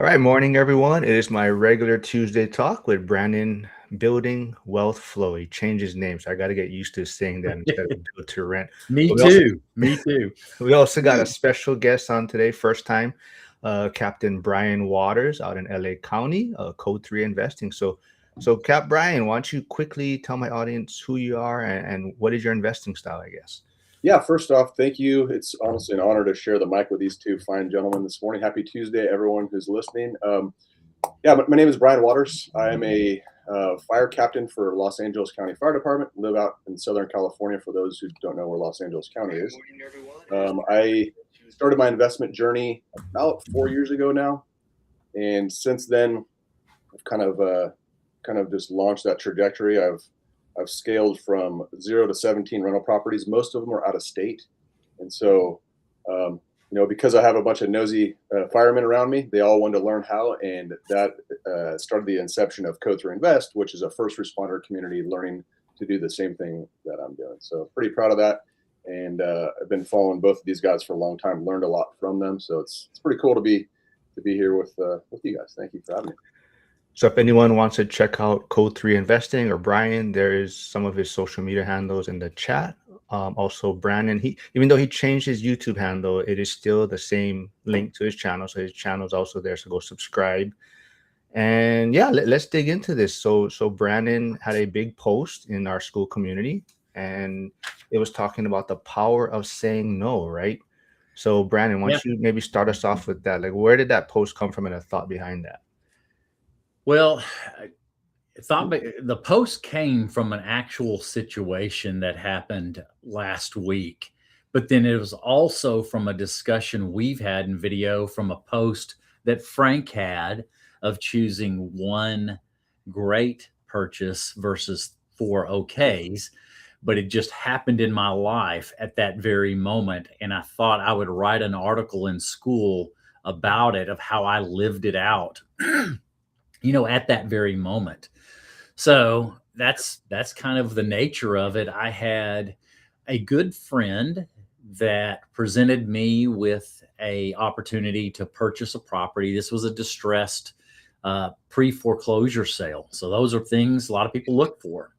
All right, morning everyone. It is my regular Tuesday talk with Brandon Building Wealth Flow. He changed his name, so I got to get used to saying that instead of build to rent. Me But we also too. Me too. we also got a special guest on today, first time, Captain Brian Waters out in LA County, Code 3 Investing. So Cap Brian, why don't you quickly tell my audience who you are and what is your investing style, I guess? Yeah, first off, thank you. It's honestly an honor to share the mic with these two fine gentlemen this morning. Happy Tuesday, everyone who's listening. My name is Brian Waters. I am a fire captain for Los Angeles County Fire Department. Live out in Southern California. For those who don't know where Los Angeles County is, I started my investment journey about 4 years ago now, and since then, I've kind of just launched that trajectory. I've scaled from 0 to 17 rental properties. Most of them are out of state, and so because I have a bunch of nosy firemen around me, they all wanted to learn how, and that started the inception of Code 3 Invest, which is a first responder community learning to do the same thing that I'm doing. So pretty proud of that, and I've been following both of these guys for a long time. Learned a lot from them, so it's pretty cool to be here with you guys. Thank you for having me. So if anyone wants to check out Code 3 Investing or Brian, there is some of his social media handles in the chat. Also, Brandon, even though he changed his YouTube handle, it is still the same link to his channel. So his channel is also there. So go subscribe. And yeah, let's dig into this. So Brandon had a big post in our school community, and it was talking about the power of saying no, right? So Brandon, why Yeah. don't you maybe start us off with that? Like, where did that post come from and the thought behind that? Well, I thought the post came from an actual situation that happened last week, but then it was also from a discussion we've had in video from a post that Frank had of choosing one great purchase versus four okays. But it just happened in my life at that very moment. And I thought I would write an article in school about it, of how I lived it out, at that very moment. So that's kind of the nature of it. I had a good friend that presented me with a opportunity to purchase a property. This was a distressed pre-foreclosure sale. So those are things a lot of people look for.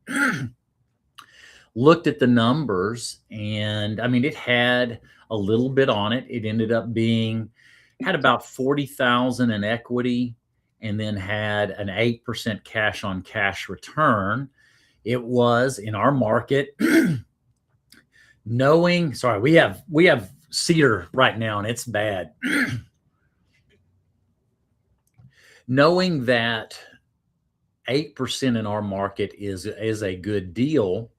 Looked at the numbers, and I mean, it had a little bit on it. It ended up had about 40,000 in equity, and then had an 8% cash on cash return. It was in our market. We have cedar right now, and it's bad. Knowing that 8% in our market is a good deal.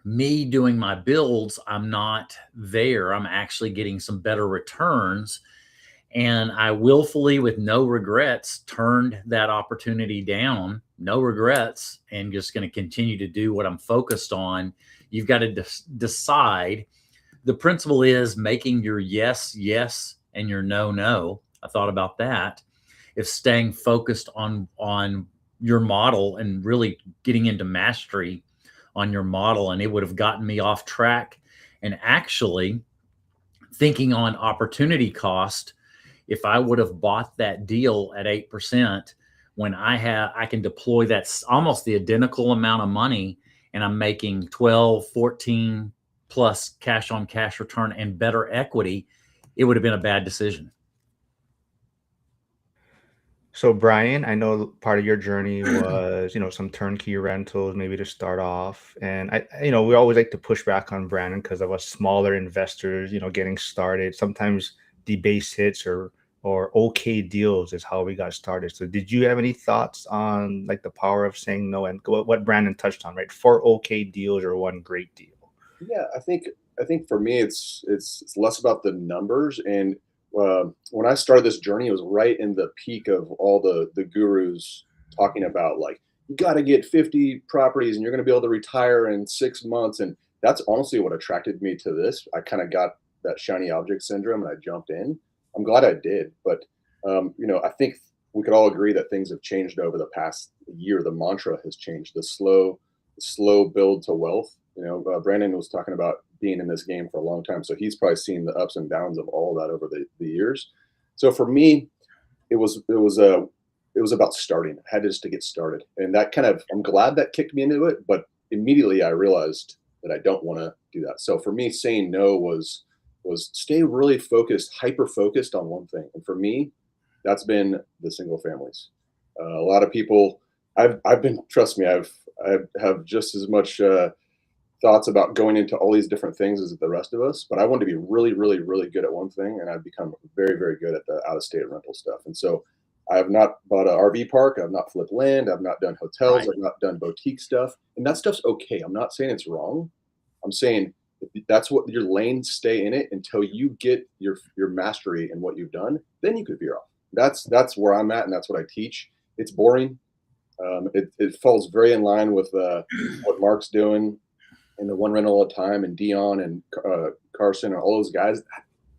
Me doing my builds, I'm not there. I'm actually getting some better returns. And I willfully, with no regrets, turned that opportunity down. No regrets, and just going to continue to do what I'm focused on. You've got to decide. The principle is making your yes, yes, and your no, no. I thought about that. If staying focused on your model and really getting into mastery on your model, and it would have gotten me off track. And actually thinking on opportunity cost, if I would have bought that deal at 8%, when I can deploy that's almost the identical amount of money, and I'm making 12, 14 plus cash on cash return and better equity, it would have been a bad decision. So Brian, I know part of your journey was, some turnkey rentals, maybe to start off. And we always like to push back on Brandon because of us smaller investors, getting started. Sometimes the base hits or okay deals is how we got started. So did you have any thoughts on like the power of saying no and what Brandon touched on, right? 4 okay deals or one great deal? Yeah, I think for me, it's less about the numbers. And when I started this journey, it was right in the peak of all the gurus talking about, like, you got to get 50 properties and you're going to be able to retire in 6 months. And that's honestly what attracted me to this. I kind of got that shiny object syndrome and I jumped in. I'm glad I did, but I think we could all agree that things have changed over the past year. The mantra has changed. The slow build to wealth. Brandon was talking about being in this game for a long time, so he's probably seen the ups and downs of all of that over the years. So for me, it was about starting. I had just to get started, and that I'm glad that kicked me into it. But immediately I realized that I don't want to do that. So for me, saying no was stay really focused, hyper focused on one thing. And for me, that's been the single families. A lot of people, I've been, trust me, I have just as much thoughts about going into all these different things as the rest of us, but I wanted to be really, really, really good at one thing, and I've become very, very good at the out of state rental stuff. And so I have not bought an RV park, I've not flipped land, I've not done hotels, Right. I've not done boutique stuff, and that stuff's okay. I'm not saying it's wrong. I'm saying if that's what your lane, stay in it until you get your mastery in what you've done. Then you could veer off. That's where I'm at, and that's what I teach. It's boring. It falls very in line with what Marc's doing and the one rental at a time, and Dion and Carson and all those guys.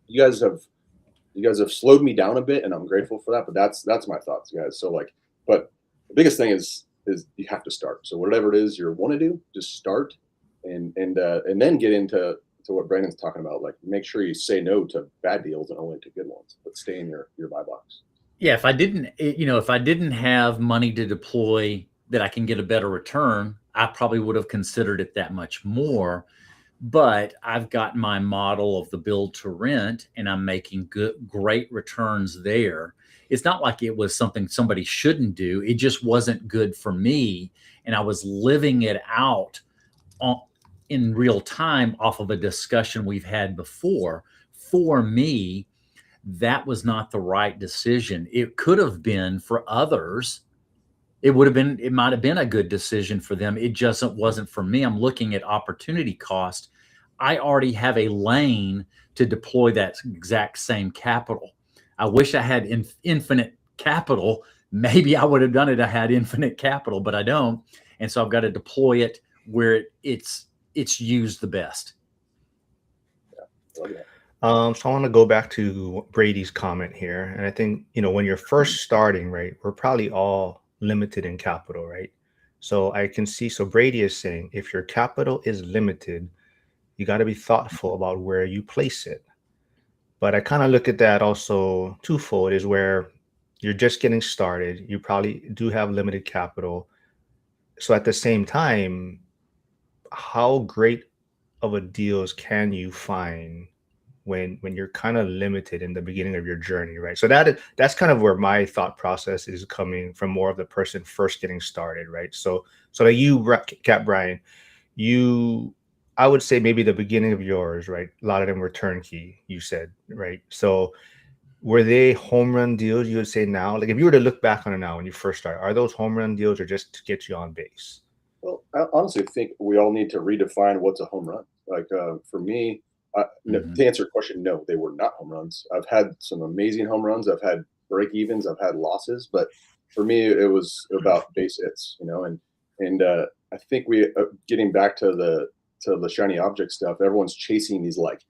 You guys have slowed me down a bit, and I'm grateful for that. But that's my thoughts, guys. So like, but the biggest thing is you have to start. So whatever it is you want to do, just start, and then get into what Brandon's talking about. Like, make sure you say no to bad deals and only to good ones, but stay in your buy box. Yeah, if I didn't have money to deploy that I can get a better return, I probably would have considered it that much more. But I've got my model of the build to rent, and I'm making great returns there. It's not like it was something somebody shouldn't do. It just wasn't good for me, and I was living it out on, in real time off of a discussion we've had before. For me, that was not the right decision. It could have been for others. It might have been a good decision for them. It just wasn't for me. I'm looking at opportunity cost. I already have a lane to deploy that exact same capital. I wish I had infinite capital. Maybe I would have done it. I had infinite capital, but I don't. And so I've got to deploy it where it's used the best. Yeah. So I want to go back to Brady's comment here. And I think, when you're first starting, right, we're probably all limited in capital, right? So I can see, so Brady is saying if your capital is limited, you got to be thoughtful about where you place it. But I kind of look at that also twofold, is where you're just getting started. You probably do have limited capital. So at the same time, how great of a deals can you find when you're kind of limited in the beginning of your journey, right? So that's kind of where my thought process is coming from, more of the person first getting started, right? So that Cap Brian, I would say maybe the beginning of yours, right? A lot of them were turnkey, you said, right? So were they home run deals, you would say now? Like, if you were to look back on it now when you first started, are those home run deals, or just to get you on base? Well, I honestly think we all need to redefine what's a home run. Like, for me, no, Mhm. to answer your question, no, they were not home runs. I've had some amazing home runs. I've had break evens. I've had losses, but for me, it was about base hits. And I think getting back to the shiny object stuff. Everyone's chasing these like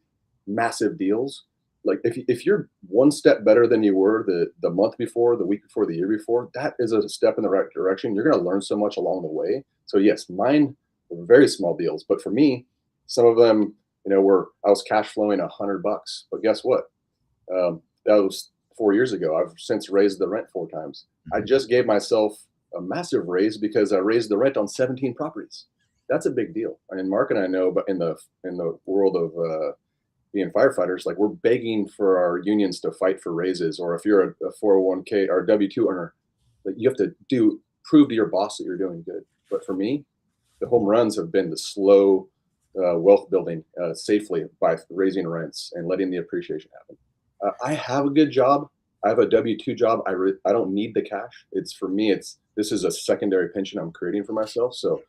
massive deals. Like, if you're one step better than you were the month before, the week before, the year before, that is a step in the right direction. You're going to learn so much along the way. So yes, mine were very small deals, but for me, some of them, were, I was cash flowing $100, but guess what? That was 4 years ago. I've since raised the rent 4 times. I just gave myself a massive raise because I raised the rent on 17 properties. That's a big deal. I mean, Marc and I know, but in the world of being firefighters, like, we're begging for our unions to fight for raises, or if you're a 401k or W-2 earner, like, you have to prove to your boss that you're doing good. But for me, the home runs have been the slow wealth building safely by raising rents and letting the appreciation happen. I have a good job. I have a W-2 job. I don't need the cash. It's, for me, this is a secondary pension I'm creating for myself. So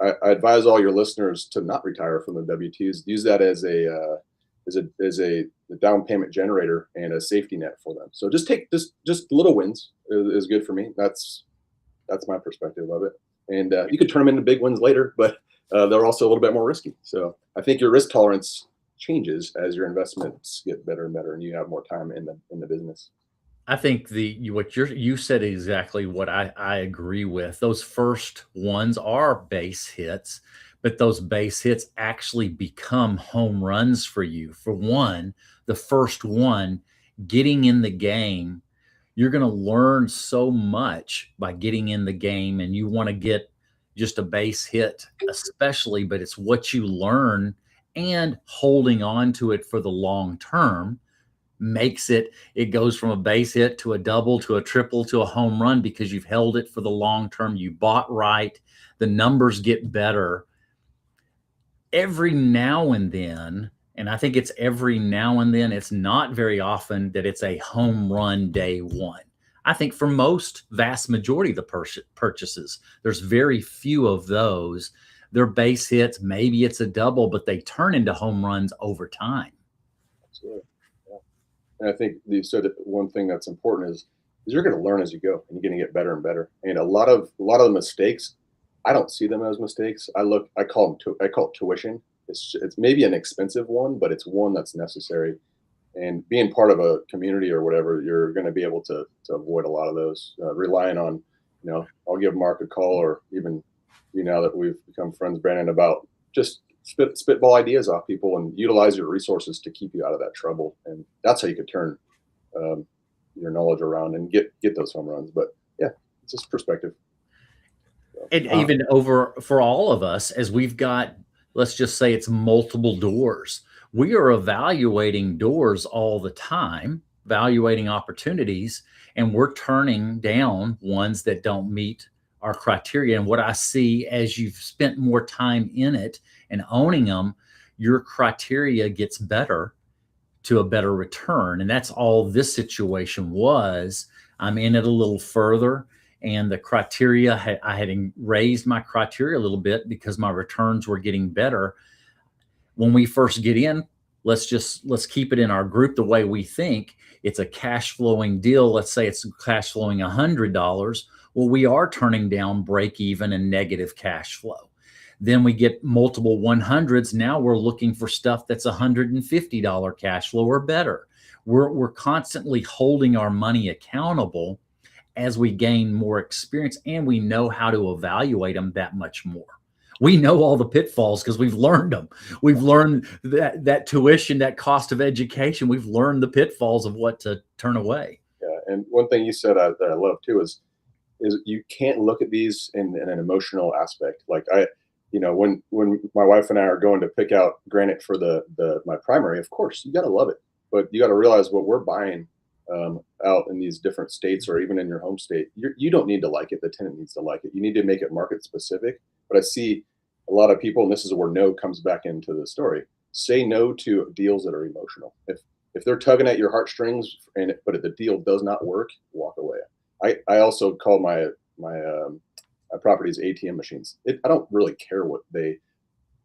I advise all your listeners to not retire from the W-2s. Use that as a down payment generator and a safety net for them. So just little wins is good for me. That's my perspective of it. And you could turn them into big wins later, but they're also a little bit more risky. So I think your risk tolerance changes as your investments get better and better, and you have more time in the business. I think you said exactly what I agree with. Those first ones are base hits, but those base hits actually become home runs for you. For one, the first one, getting in the game You're going to learn so much by getting in the game, and you want to get just a base hit, especially, but it's what you learn and holding on to it for the long term makes it goes from a base hit to a double to a triple to a home run because you've held it for the long term. You bought right. The numbers get better every now and then. And I think it's every now and then. It's not very often that it's a home run day one. I think for most vast majority of the purchases, there's very few of those. They're base hits. Maybe it's a double, but they turn into home runs over time. Absolutely. Yeah. And I think you said that one thing that's important is you're going to learn as you go, and you're going to get better and better. And a lot of the mistakes, I don't see them as mistakes. I call it tuition. It's maybe an expensive one, but it's one that's necessary. And being part of a community or whatever, you're going to be able to avoid a lot of those. Relying on, I'll give Marc a call, or even now that we've become friends, Brannon, about just spitball ideas off people and utilize your resources to keep you out of that trouble. And that's how you could turn your knowledge around and get those home runs. But yeah, it's just perspective. And even over for all of us, as we've got, let's just say it's multiple doors, we are evaluating doors all the time, evaluating opportunities, and we're turning down ones that don't meet our criteria. And what I see as you've spent more time in it and owning them, your criteria gets better to a better return. And that's all this situation was. I'm in it a little further, and the criteria, I had raised my criteria a little bit because my returns were getting better. When we first get in, let's keep it in our group the way we think. It's a cash flowing deal. Let's say it's cash flowing $100. Well, we are turning down break even and negative cash flow. Then we get multiple 100s. Now we're looking for stuff that's $150 cash flow or better. We're constantly holding our money accountable as we gain more experience, and we know how to evaluate them that much more. We know all the pitfalls because we've learned them. We've learned that tuition, that cost of education. We've learned the pitfalls of what to turn away. Yeah, and one thing you said that I love too is you can't look at these in an emotional aspect. Like when my wife and I are going to pick out granite for my primary, of course you got to love it, but you got to realize what we're buying out in these different states, or even in your home state. You don't need to like it. The tenant needs to like it. You need to make it market specific. But I see a lot of people, and this is where no comes back into the story. Say no to deals that are emotional. If they're tugging at your heartstrings, but the deal does not work, walk away. I also call my properties ATM machines. I don't really care what they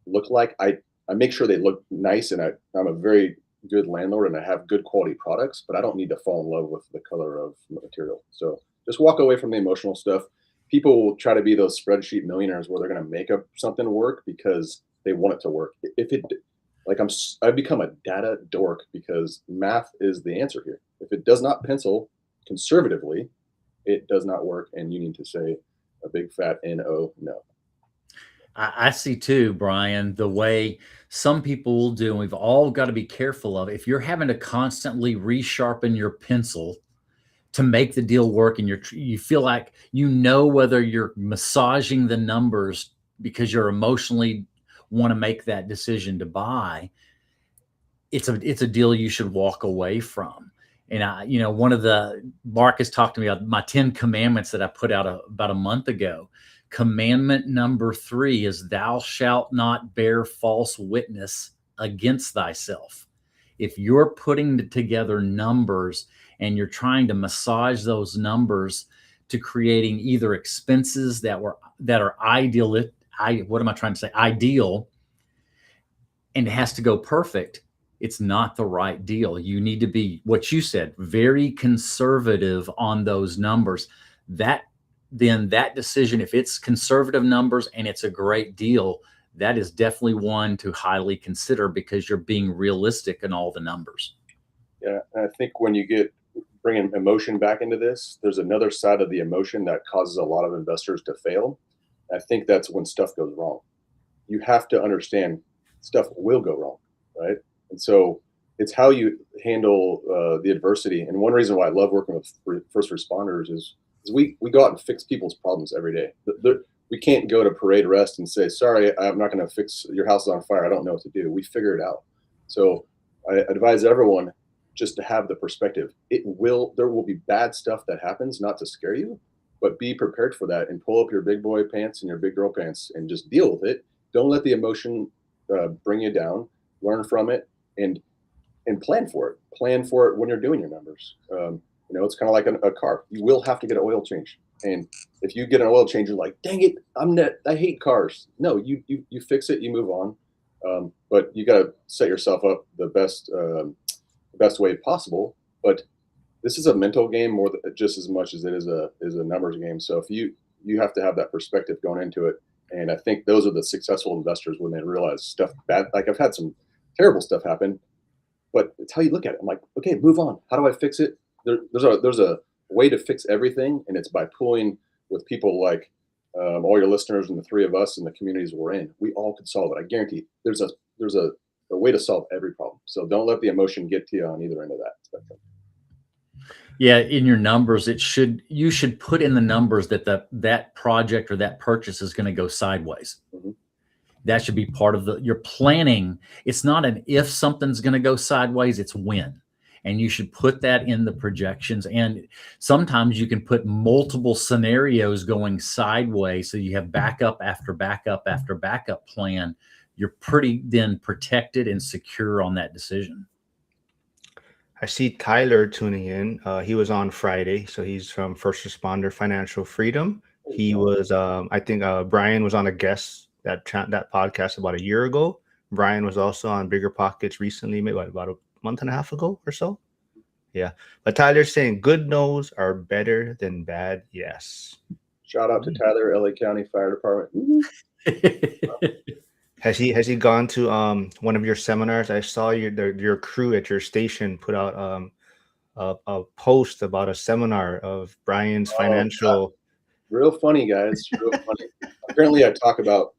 look like. I make sure they look nice, and I'm a very good landlord and I have good quality products, but I don't need to fall in love with the color of the material. So just walk away from the emotional stuff. People will try to be those spreadsheet millionaires where they're going to make up something work because they want it to work. I've become a data dork because math is the answer here. If it does not pencil conservatively, it does not work, and you need to say a big fat no. I see too, Brian, the way some people will do, and we've all got to be careful of. If you're having to constantly resharpen your pencil to make the deal work, and you feel like whether you're massaging the numbers because you're emotionally want to make that decision to buy, it's a deal you should walk away from. And one of Marc has talked to me about my 10 commandments that I put out about a month ago. Commandment number 3 is thou shalt not bear false witness against thyself. If you're putting together numbers and you're trying to massage those numbers to creating either expenses that are ideal, ideal, and it has to go perfect, it's not the right deal. You need to be, what you said, very conservative on those numbers. That decision, if it's conservative numbers and it's a great deal, that is definitely one to highly consider because you're being realistic in all the numbers. Yeah, and I think when you bringing emotion back into this, there's another side of the emotion that causes a lot of investors to fail. I think that's when stuff goes wrong. You have to understand stuff will go wrong, right? And so it's how you handle the adversity. And one reason why I love working with first responders is we go out and fix people's problems every day. We can't go to parade rest and say, sorry, I'm not going to fix your house is on fire. I don't know what to do. We figure it out. So I advise everyone just to have the perspective. There will be bad stuff that happens, not to scare you, but be prepared for that and pull up your big boy pants and your big girl pants and just deal with it. Don't let the emotion bring you down. Learn from it and plan for it. Plan for it when you're doing your numbers. It's kind of like a car. You will have to get an oil change, and if you get an oil change, you're like, dang it, I hate cars. No, you fix it, you move on. But you got to set yourself up the best way possible. But this is a mental game more than, just as much as it is a numbers game. So if you have to have that perspective going into it, and I think those are the successful investors when they realize stuff bad. Like I've had some terrible stuff happen, but it's how you look at it. I'm like, okay, move on. How do I fix it? There's a way to fix everything, and it's by pulling with people like all your listeners and the three of us and the communities we're in. We all could solve it. I guarantee there's a way to solve every problem. So don't let the emotion get to you on either end of that spectrum. Yeah, in your numbers, you should put in the numbers that that project or that purchase is going to go sideways. Mm-hmm. That should be part of your planning. It's not an if something's going to go sideways, it's when. And you should put that in the projections. And sometimes you can put multiple scenarios going sideways. So you have backup after backup after backup plan. You're pretty then protected and secure on that decision. I see Tyler tuning in. He was on Friday, so he's from First Responder Financial Freedom. He was, I think, Brian was on a guest that podcast about a year ago. Brian was also on BiggerPockets recently, maybe about a month and a half ago or so. Yeah, but Tyler's saying good no's are better than bad yes. Shout out to Tyler, LA County Fire Department. Has he gone to one of your seminars? I saw your crew at your station put out a post about a seminar of Brian's financial. Real funny, guys. Real funny. Apparently, I talk about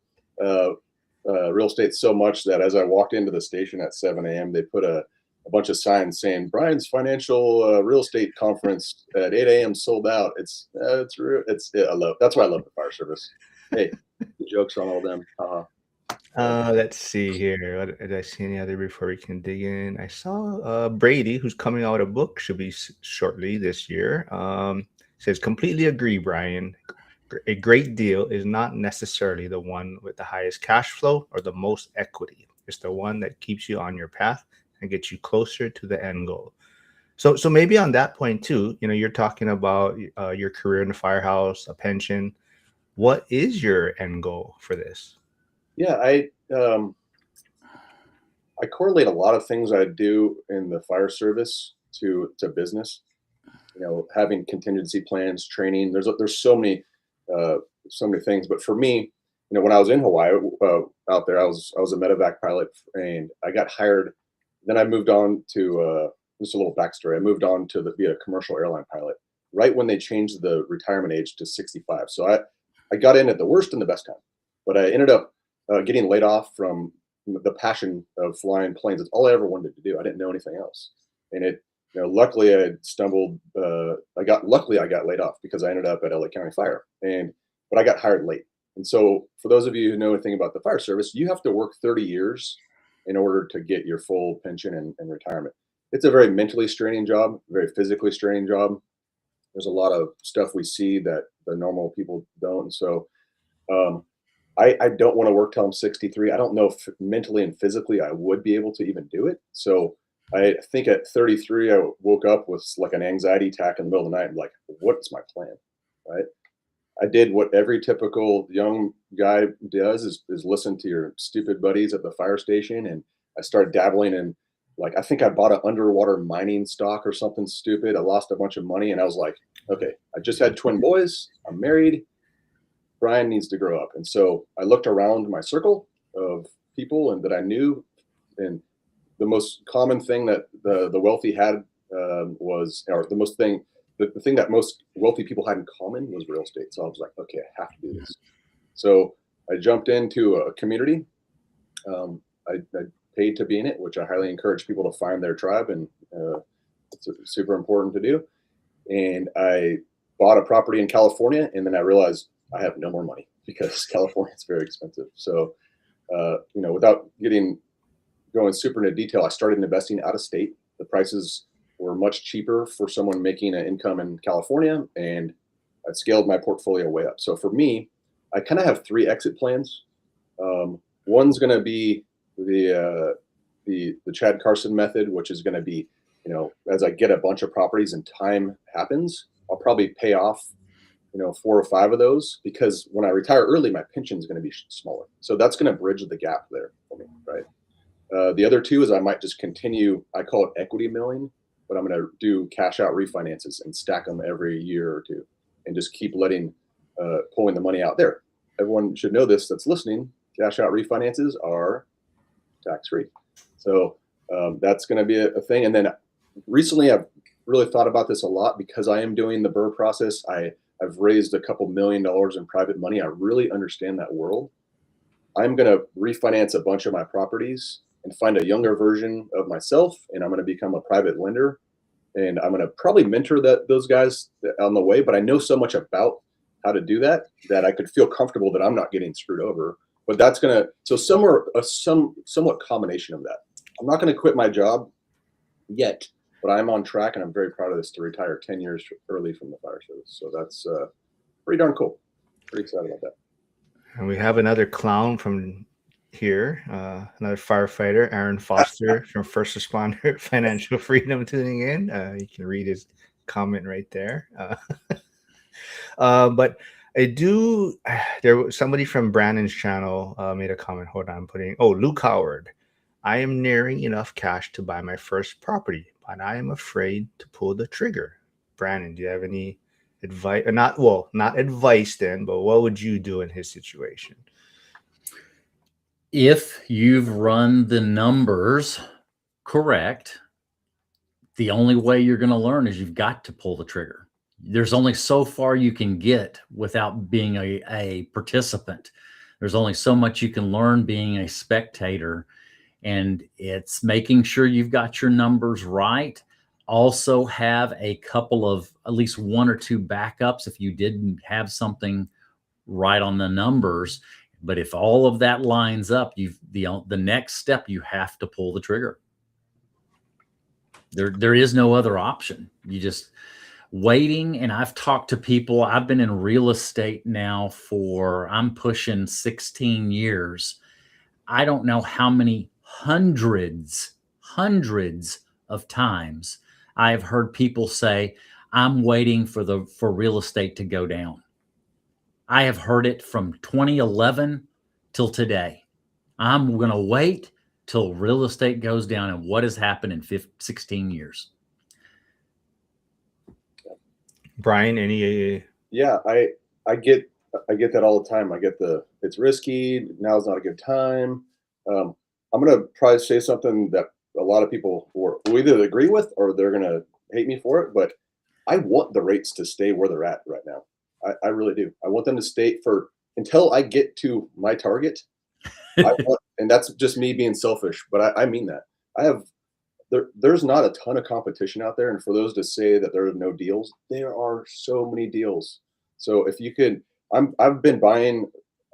real estate so much that as I walked into the station at 7 a.m., they put a bunch of signs saying Brian's financial real estate conference at 8 a.m. sold out. That's why I love the fire service. Hey, the jokes on all them. Let's see here. Did I see any other before we can dig in? I saw Brady, who's coming out a book, should be shortly this year. Says completely agree, Brian. A great deal is not necessarily the one with the highest cash flow or the most equity. It's the one that keeps you on your path and gets you closer to the end goal. So maybe on that point too, you're talking about your career in the firehouse, a pension. What is your end goal for this? Yeah, I correlate a lot of things I do in the fire service to business. Having contingency plans, training. There's so many things. But for me, when I was in Hawaii out there, I was a medevac pilot, and I got hired. Then I moved on to just a little backstory. I moved on to be a commercial airline pilot right when they changed the retirement age to 65. So I got in at the worst and the best time, but I ended up getting laid off from the passion of flying planes. It's all I ever wanted to do. I didn't know anything else, and luckily I stumbled. I got laid off because I ended up at LA County Fire, but I got hired late. And so for those of you who know anything about the fire service, you have to work 30 years in order to get your full pension and retirement. It's a very mentally straining job, very physically straining job. There's a lot of stuff we see that the normal people don't. And so I don't want to work till I'm 63. I don't know if mentally and physically I would be able to even do it. So I think at 33, I woke up with like an anxiety attack in the middle of the night. I'm like, what's my plan? Right. I did what every typical young guy does is listen to your stupid buddies at the fire station. And I started dabbling in, I think I bought an underwater mining stock or something stupid. I lost a bunch of money, and I was like, okay, I just had twin boys. I'm married. Brian needs to grow up. And so I looked around my circle of people and that I knew, and the most common thing that the wealthy had the thing that most wealthy people had in common was real estate. So I was like, okay, I have to do this. So I jumped into a community. I paid to be in it, which I highly encourage people to find their tribe, and it's super important to do. And I bought a property in California, and then I realized I have no more money because California is very expensive. So, without going super into detail, I started investing out of state. The prices were much cheaper for someone making an income in California, and I scaled my portfolio way up. So for me, I kind of have three exit plans. One's going to be the Chad Carson method, which is going to be, as I get a bunch of properties and time happens, I'll probably pay off, 4 or 5 of those, because when I retire early, my pension is going to be smaller. So that's going to bridge the gap there for me, right? The other two is I might just continue, I call it equity milling, but I'm going to do cash out refinances and stack them every year or two and just keep pulling the money out there. Everyone should know this that's listening. Cash out refinances are tax free. So that's going to be a thing. And then recently I've really thought about this a lot because I am doing the BRRRR process. I've raised a couple $1 million in private money. I really understand that world. I'm going to refinance a bunch of my properties and find a younger version of myself, and I'm going to become a private lender. And I'm going to probably mentor those guys on the way, but I know so much about how to do that I could feel comfortable that I'm not getting screwed over. But that's going to, so somewhere, somewhat combination of that. I'm not going to quit my job yet, but I'm on track, and I'm very proud of this, to retire 10 years early from the fire service. So that's pretty darn cool. Pretty excited about that. And we have another clown from here, another firefighter, Aaron Foster from First Responder Financial Freedom, tuning in. You can read his comment right there. But there was somebody from Brannon's channel made a comment. Hold on, Luke Howard. I am nearing enough cash to buy my first property, but I am afraid to pull the trigger. Brannon, do you have any advice? Not advice then, but what would you do in his situation? If you've run the numbers correct, the only way you're going to learn is you've got to pull the trigger. There's only so far you can get without being a participant. There's only so much you can learn being a spectator, and it's making sure you've got your numbers right. Also have a couple of, at least 1 or 2 backups if you didn't have something right on the numbers. But if all of that lines up, the next step, you have to pull the trigger. There is no other option. You just waiting. And I've talked to people. I've been in real estate now I'm pushing 16 years. I don't know how many hundreds of times I've heard people say, I'm waiting for real estate to go down. I have heard it from 2011 till today. I'm going to wait till real estate goes down. And what has happened in 16 years? Brian, any? Yeah, I get that all the time. I get it's risky. Now's not a good time. I'm going to probably say something that a lot of people will either agree with or they're going to hate me for it. But I want the rates to stay where they're at right now. I really do. I want them to stay until I get to my target. And that's just me being selfish, but I mean that. There's not a ton of competition out there, and for those to say that there are no deals, there are so many deals. So if you could, I've been buying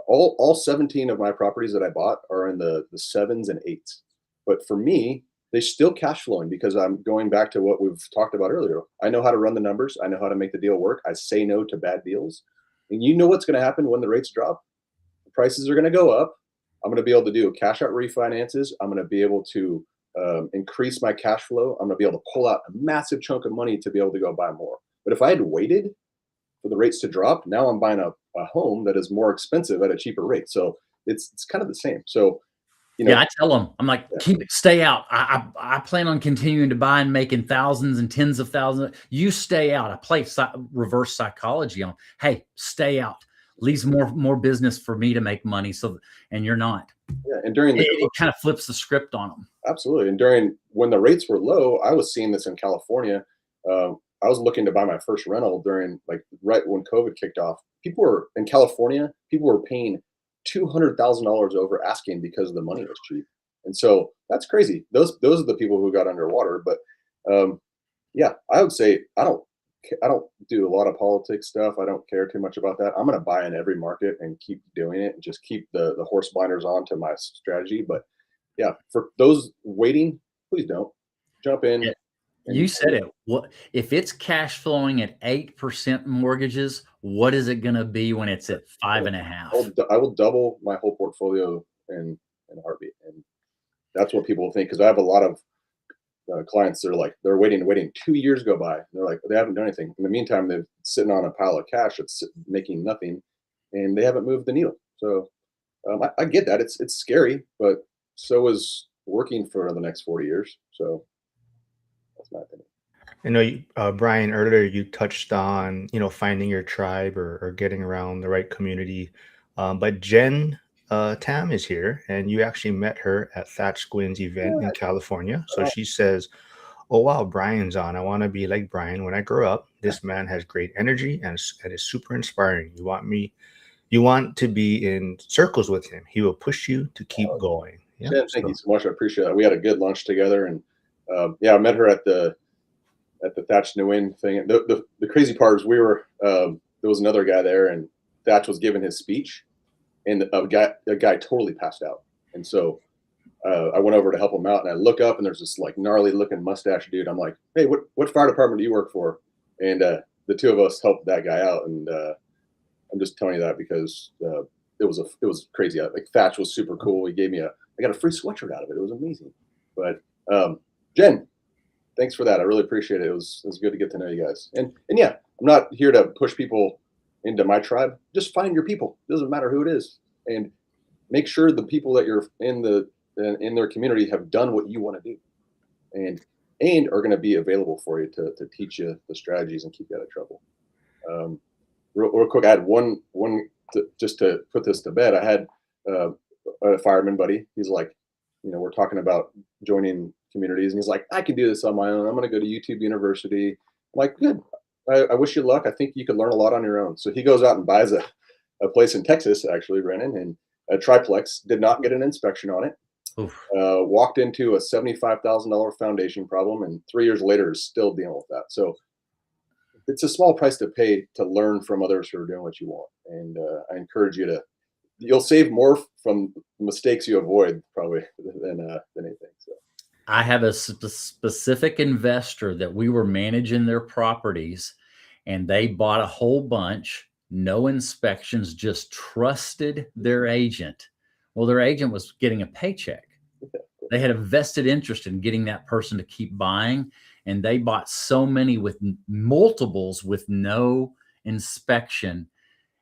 all 17 of my properties that I bought are in the 7s and 8s, but for me, they still cash flowing because I'm going back to what we've talked about earlier. I know how to run the numbers. I know how to make the deal work. I say no to bad deals, and you know what's going to happen when the rates drop. The prices are going to go up. I'm going to be able to do cash out refinances. I'm going to be able to increase my cash flow. I'm going to be able to pull out a massive chunk of money to be able to go buy more. But if I had waited for the rates to drop, now I'm buying a home that is more expensive at a cheaper rate. So it's kind of the same. So, yeah, I tell them, I'm like, stay out. I plan on continuing to buy and making thousands and tens of thousands. You stay out. I play reverse psychology on, hey, stay out. Leaves more business for me to make money. And you're not. Yeah, and it kind of flips the script on them. Absolutely. And when the rates were low, I was seeing this in California. I was looking to buy my first rental during right when COVID kicked off. People were in California. People were paying $200,000 over asking because the money was cheap. And so that's crazy. Those are the people who got underwater. But yeah, I would say I don't do a lot of politics stuff. I don't care too much about that. I'm going to buy in every market and keep doing it and just keep the horse blinders on to my strategy. But yeah, for those waiting, please don't jump in. Yeah. You said it. What if it's cash flowing at 8% mortgages? What is it going to be when it's at 5.5? I will double my whole portfolio in a heartbeat, and that's what people think because I have a lot of clients. They're waiting. 2 years go by, and they're like they haven't done anything. In the meantime, they're sitting on a pile of cash that's making nothing, and they haven't moved the needle. So I get that it's scary, but so is working for the next 40 years. So that's my opinion. I know, Brian, earlier you touched on, finding your tribe or getting around the right community. But Jen Tam is here, and you actually met her at Thatch Gwynn's event in California. So she says, "Oh, wow, Brian's on. I want to be like Brian when I grow up. This man has great energy and is super inspiring. You want to be in circles with him. He will push you to keep going." Yeah. Jen, thank you so much. I appreciate that. We had a good lunch together, and yeah, I met her at the Thatch New Win thing. The crazy part is there was another guy there, and Thatch was giving his speech, and a guy totally passed out. And so I went over to help him out, and I look up, and there's this like gnarly looking mustache dude. I'm like, "Hey, what fire department do you work for?" And the two of us helped that guy out, and I'm just telling you that because it was crazy. Like Thatch was super cool. I got a free sweatshirt out of it. It was amazing. But Jen, thanks for that. I really appreciate it. It was good to get to know you guys. And yeah, I'm not here to push people into my tribe. Just find your people. It doesn't matter who it is, and make sure the people that you're in their community have done what you want to do, and are going to be available for you to teach you the strategies and keep you out of trouble. Real quick, I had one just to put this to bed. I had a fireman buddy. He's like, we're talking about joining communities, and he's like, "I can do this on my own. I'm going to go to YouTube University." I'm like, "Good. I wish you luck. I think you could learn a lot on your own." So he goes out and buys a place in Texas, actually, Brannon, and a triplex. Did not get an inspection on it. Walked into a $75,000 foundation problem, and 3 years later is still dealing with that. So it's a small price to pay to learn from others who are doing what you want. And I encourage you you'll save more from mistakes you avoid probably than anything. So I have a specific investor that we were managing their properties, and they bought a whole bunch, no inspections, just trusted their agent. Well, their agent was getting a paycheck. They had a vested interest in getting that person to keep buying, and they bought so many with multiples with no inspection.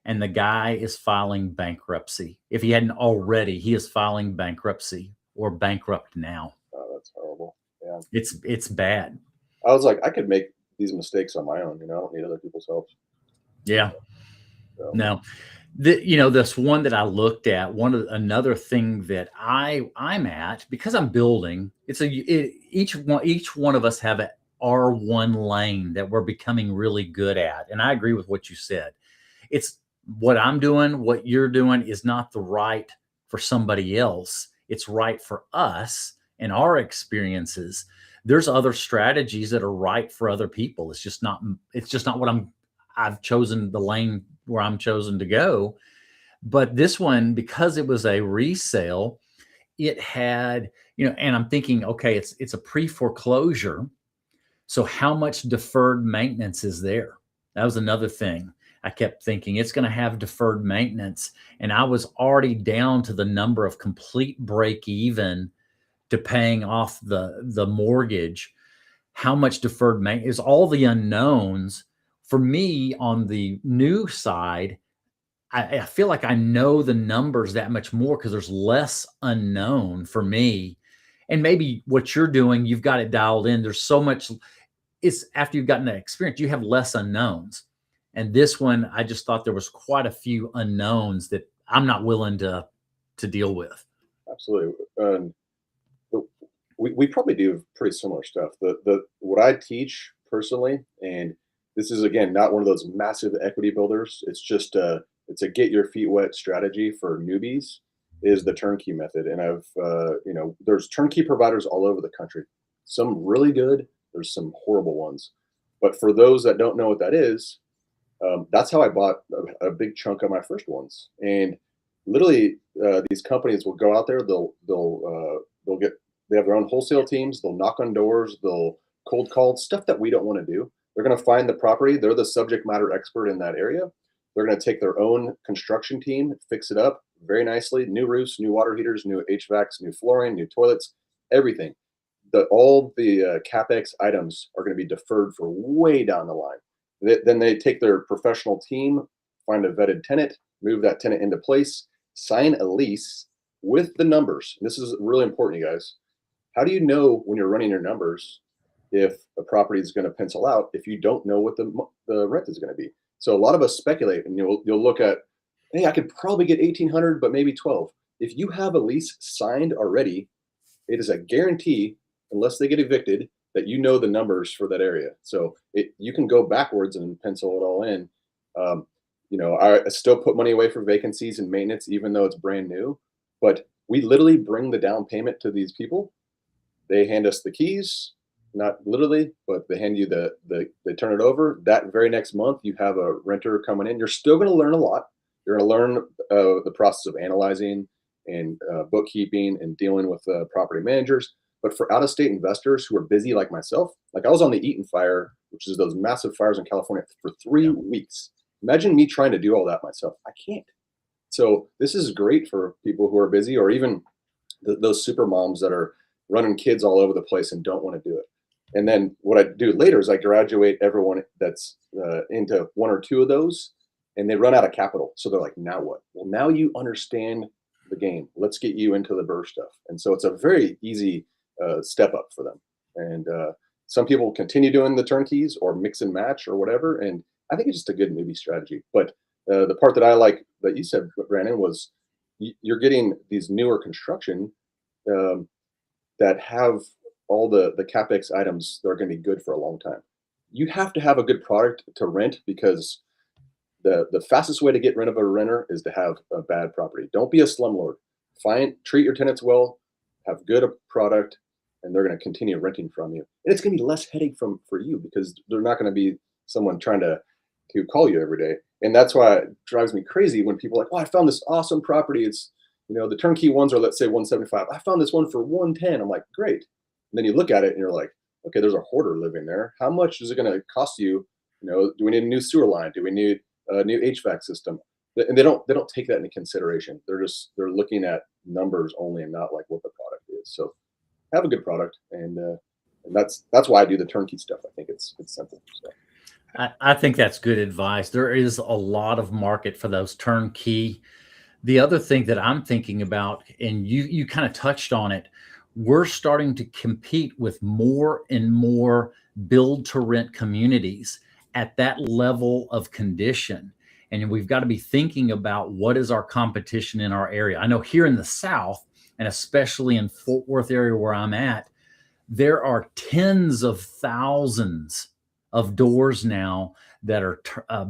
And the guy is filing bankruptcy. If he hadn't already, he is filing bankruptcy or bankrupt now. Oh, that's horrible. Yeah, it's bad. I was like, I could make these mistakes on my own. I don't need other people's help. Yeah. So. No. This one that I looked at, another thing that I'm at, because I'm building, each one of us have a R1 lane that we're becoming really good at. And I agree with what you said. It's what I'm doing, what you're doing is not the right for somebody else. It's right for us and our experiences. There's other strategies that are right for other people. It's just not what I've chosen the lane where I'm chosen to go. But this one, because it was a resale, it had, and I'm thinking, okay, it's a pre-foreclosure. So how much deferred maintenance is there? That was another thing. I kept thinking it's going to have deferred maintenance. And I was already down to the number of complete break even to paying off the mortgage. How much deferred maintenance is all the unknowns for me on the new side. I feel like I know the numbers that much more because there's less unknown for me. And maybe what you're doing, you've got it dialed in. There's so much. It's after you've gotten that experience, you have less unknowns. And this one, I just thought there was quite a few unknowns that I'm not willing to deal with. Absolutely. We probably do pretty similar stuff. What I teach personally, and this is again not one of those massive equity builders. It's just it's a get your feet wet strategy for newbies. is the turnkey method. And there's turnkey providers all over the country. Some really good, there's some horrible ones. But for those that don't know what that is, that's how I bought a big chunk of my first ones. And literally, these companies will go out there. They have their own wholesale teams. They'll knock on doors. They'll cold call, stuff that we don't want to do. They're going to find the property. They're the subject matter expert in that area. They're going to take their own construction team, fix it up very nicely. New roofs, new water heaters, new HVACs, new flooring, new toilets, everything. All the CapEx items are going to be deferred for way down the line. Then they take their professional team, find a vetted tenant, move that tenant into place, sign a lease with the numbers. And this is really important, you guys. How do you know when you're running your numbers if a property is going to pencil out if you don't know what the rent is going to be? So a lot of us speculate, and you'll look at, hey, I could probably get 1,800, but maybe 12. If you have a lease signed already, it is a guarantee, unless they get evicted, that you know the numbers for that area. So you can go backwards and pencil it all in. I still put money away for vacancies and maintenance, even though it's brand new. But we literally bring the down payment to these people. They hand us the keys, not literally, but they hand you they turn it over. That very next month, you have a renter coming in. You're still going to learn a lot. You're going to learn the process of analyzing and bookkeeping and dealing with property managers. But for out-of-state investors who are busy like myself, like I was on the Eaton fire, which is those massive fires in California, for 3 weeks. Imagine me trying to do all that myself. I can't. So this is great for people who are busy, or even those super moms that are running kids all over the place and don't want to do it. And then what I do later is I graduate everyone that's into 1 or 2 of those, and they run out of capital. So they're like, now what? Well, now you understand the game. Let's get you into the BRRRR stuff. And so it's a very easy step up for them. And some people continue doing the turnkeys or mix and match or whatever. And I think it's just a good newbie strategy. But the part that I like that you said, Brannon, was you're getting these newer construction that have all the CapEx items that are going to be good for a long time. You have to have a good product to rent, because the fastest way to get rid of a renter is to have a bad property. Don't be a slumlord. Treat your tenants well, have good product, and they're going to continue renting from you. And it's going to be less headache for you, because they're not going to be someone trying to call you every day. And that's why it drives me crazy when people are like, oh, I found this awesome property. It's, the turnkey ones are, let's say, 175. I found this one for 110. I'm like, great. And then you look at it and you're like, okay, there's a hoarder living there. How much is it going to cost you? Do we need a new sewer line? Do we need a new HVAC system? And they don't take that into consideration. They're looking at numbers only and not like what the product is. So have a good product, and that's why I do the turnkey stuff. I think it's simple. So. I think that's good advice. There is a lot of market for those turnkey. The other thing that I'm thinking about, and you kind of touched on it, we're starting to compete with more and more build to rent communities at that level of condition. And we've got to be thinking about what is our competition in our area. I know here in the South, and especially in Fort Worth area where I'm at, there are tens of thousands of doors now that are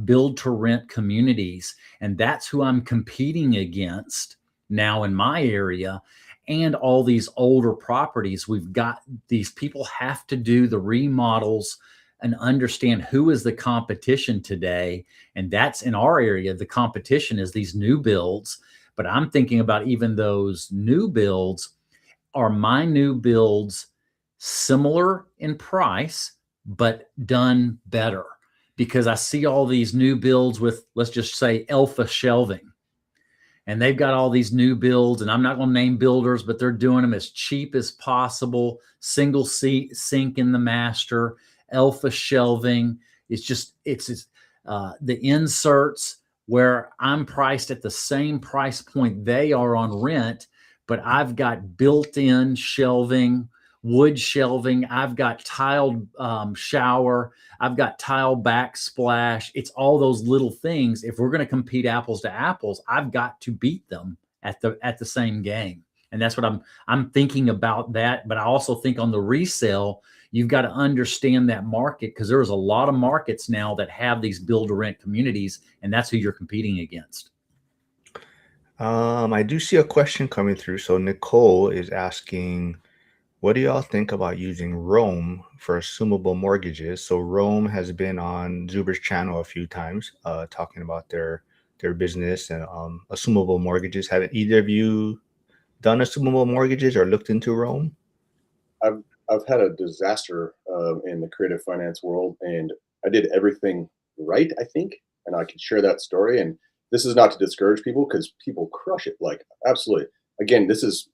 build to rent communities. And that's who I'm competing against now in my area. And all these older properties, we've got these people have to do the remodels and understand who is the competition today. And that's in our area. The competition is these new builds. But I'm thinking about even those new builds. Are my new builds similar in price, but done better? Because I see all these new builds with, let's just say, alpha shelving. And they've got all these new builds, and I'm not going to name builders, but they're doing them as cheap as possible. Single seat sink in the master, alpha shelving. It's the inserts where I'm priced at the same price point they are on rent, but I've got built-in shelving, wood shelving. I've got tiled shower. I've got tile backsplash. It's all those little things. If we're going to compete apples to apples, I've got to beat them at the same game. And that's what I'm thinking about that. But I also think on the resale, you've got to understand that market, because there's a lot of markets now that have these build to rent communities, and that's who you're competing against. I do see a question coming through. So Nicole is asking, what do y'all think about using Rome for assumable mortgages? So Rome has been on Zuber's channel a few times, talking about their business and assumable mortgages. Haven't either of you done assumable mortgages or looked into Rome? I've had a disaster in the creative finance world, and I did everything right, I think, and I can share that story. And this is not to discourage people because people crush it, like absolutely. Again, this is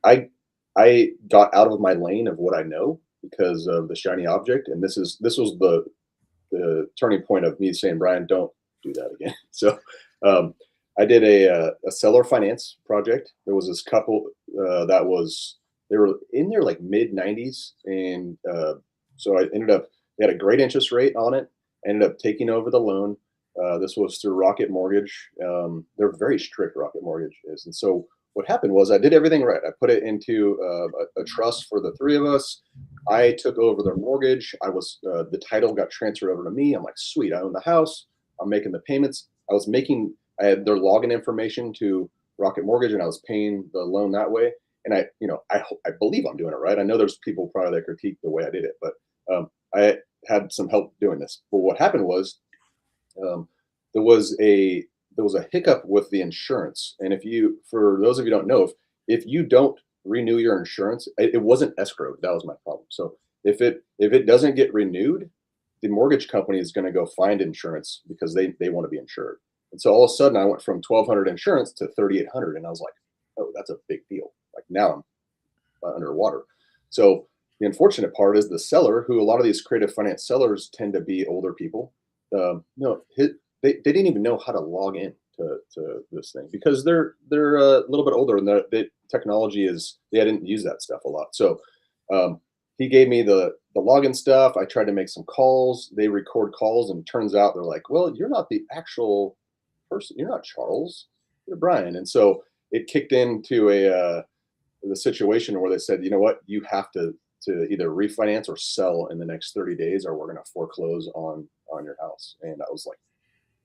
I I got out of my lane of what I know because of the shiny object, and this was the turning point of me saying, Brian, don't do that again. So um, I did a seller finance project. There was this couple that was they were in their like mid 90s, and so I ended up they had a great interest rate on it. Ended up taking over the loan. This was through Rocket Mortgage. They're very strict, Rocket Mortgage is, and so what happened was I did everything right. I put it into a trust for the three of us. I took over their mortgage. I was the title got transferred over to me. I'm like, sweet, I own the house. I'm making the payments. I had their login information to Rocket Mortgage, and I was paying the loan that way. And I believe I'm doing it right. I know there's people probably that critique the way I did it, but I had some help doing this. But what happened was um, there was a there was a hiccup with the insurance. And for those of you who don't know, if you don't renew your insurance, it wasn't escrowed. That was my problem. So if it doesn't get renewed, the mortgage company is going to go find insurance because they want to be insured. And so all of a sudden, I went from 1,200 insurance to 3,800, and I was like, oh, that's a big deal. Like now I'm underwater. So the unfortunate part is the seller, who a lot of these creative finance sellers tend to be older people. No, they didn't even know how to log in to this thing because they're a little bit older, and the technology is they didn't use that stuff a lot. So um, he gave me the login stuff. I tried to make some calls. They record calls, and turns out they're like, well, you're not the actual person. You're not Charles. You're Brian. And so it kicked into the situation where they said, you know what, you have to either refinance or sell in the next 30 days, or we're going to foreclose on your house. And I was like,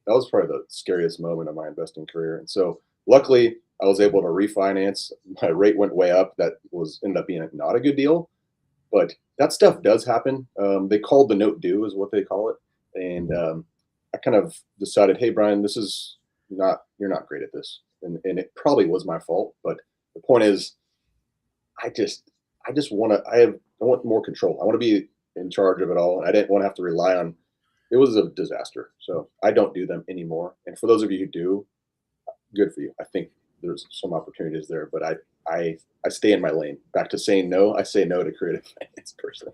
that was probably the scariest moment of my investing career. And so luckily I was able to refinance. My rate went way up. That was ended up being not a good deal, but that stuff does happen. They called the note due is what they call it. And I kind of decided, hey, Brian, you're not great at this. And it probably was my fault. But the point is, I just I want more control. I want to be in charge of it all. And I didn't want to have to rely on it was a disaster. So I don't do them anymore. And for those of you who do, good for you. I think there's some opportunities there, but I stay in my lane. Back to saying no, I say no to creative finance personally.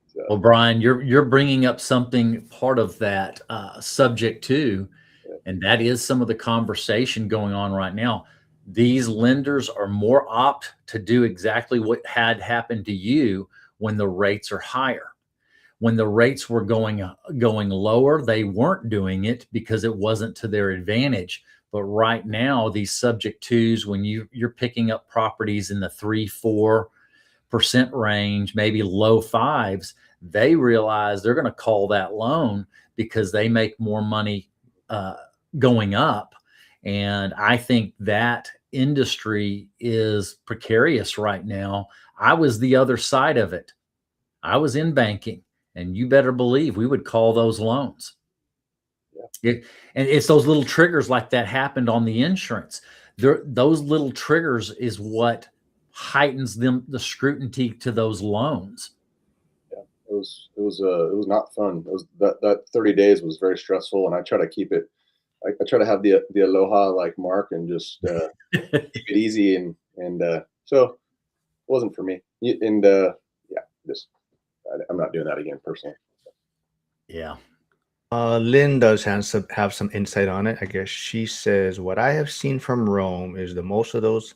So, Well, Brian, you're bringing up something part of that subject too, yeah. and that is some of the conversation going on right now. These lenders are more apt to do exactly what had happened to you when the rates are higher. When the rates were going lower, they weren't doing it because it wasn't to their advantage. But right now, these subject twos, when you're picking up properties in the 3-4% range, maybe low fives, they realize they're going to call that loan because they make more money going up. And I think that industry is precarious right now. I was the other side of it. I was in banking, and you better believe we would call those loans. And it's those little triggers like that happened on the insurance. Those little triggers is what heightens the scrutiny to those loans. Yeah, it was not fun. It was that 30 days was very stressful, and I try to keep it. I try to have the aloha like Marc and just keep it easy and so it wasn't for me. And yeah, just I'm not doing that again personally. Yeah. Lynn does have some insight on it. I guess she says, what I have seen from Rome is that most of those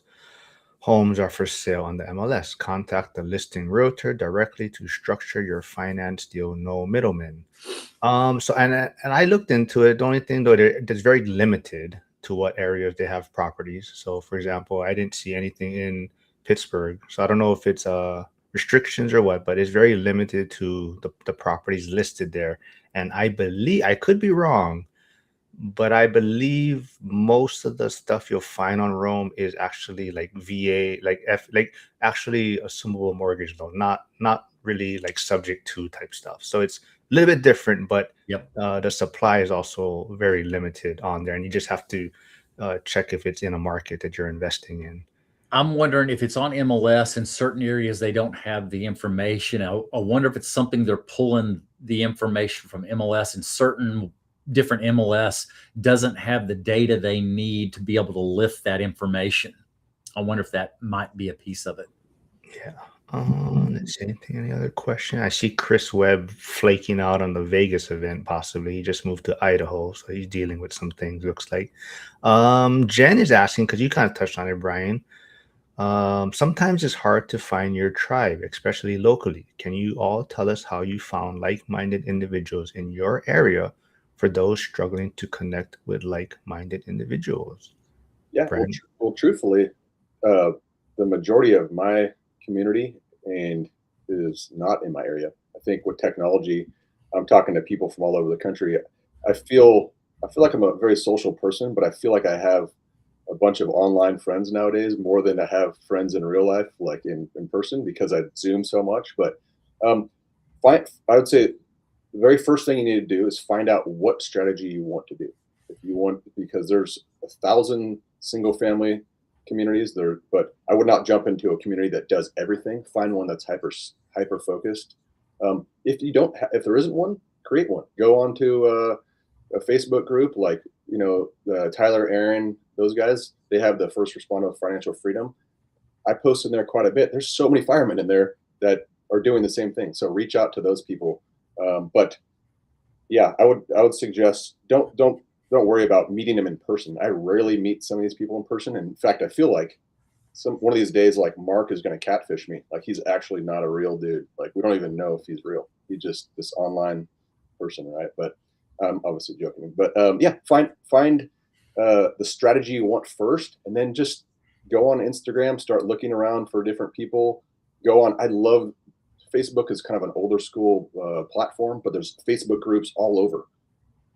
homes are for sale on the MLS. Contact the listing realtor directly to structure your finance deal, no middleman. So and I looked into it. The only thing though, it's very limited to what areas they have properties. So for example, I didn't see anything in Pittsburgh. So I don't know if it's restrictions or what, but it's very limited to the properties listed there. And I believe I could be wrong, but I believe most of the stuff you'll find on Rome is actually like VA, like actually assumable mortgage loan, not really like subject to type stuff. So it's a little bit different, but Yep. the supply is also very limited on there, and you just have to check if it's in a market that you're investing in. I'm wondering if it's on MLS in certain areas they don't have the information. I wonder if it's something they're pulling the information from MLS, and certain different MLS doesn't have the data they need to be able to lift that information. I wonder if that might be a piece of it. Yeah. Let's see anything. Any other question? I see Chris Webb flaking out on the Vegas event. Possibly he just moved to Idaho, so he's dealing with some things. Looks like. Jen is asking because you kind of touched on it, Brian. Sometimes it's hard to find your tribe, especially locally. Can you all tell us how you found like-minded individuals in your area for those struggling to connect with like-minded individuals? Yeah, well, Brian? well, truthfully, uh, the majority of my community and is not in my area. I think with technology, I'm talking to people from all over the country. I feel I feel like I'm a very social person, but I feel like I have a bunch of online friends nowadays more than I have friends in real life, like in person, because I Zoom so much. But um, I would say the very first thing you need to do is find out what strategy you want to do. If you want, because there's 1,000 single family communities there, but I would not jump into a community that does everything. Find one that's hyper focused. If you don't, if there isn't one, create one. Go on to a Facebook group like Tyler, Aaron, those guys. They have the first responder of financial freedom. I post in there quite a bit. There's so many firemen in there that are doing the same thing. So reach out to those people. But yeah, I would suggest don't worry about meeting them in person. I rarely meet some of these people in person. And in fact, I feel like one of these days, like Marc is going to catfish me. Like he's actually not a real dude. Like we don't even know if he's real. He's just this online person, right? But I'm obviously joking. But yeah, find the strategy you want first, and then just go on Instagram, start looking around for different people. Go on. I love Facebook is kind of an older school platform, but there's Facebook groups all over.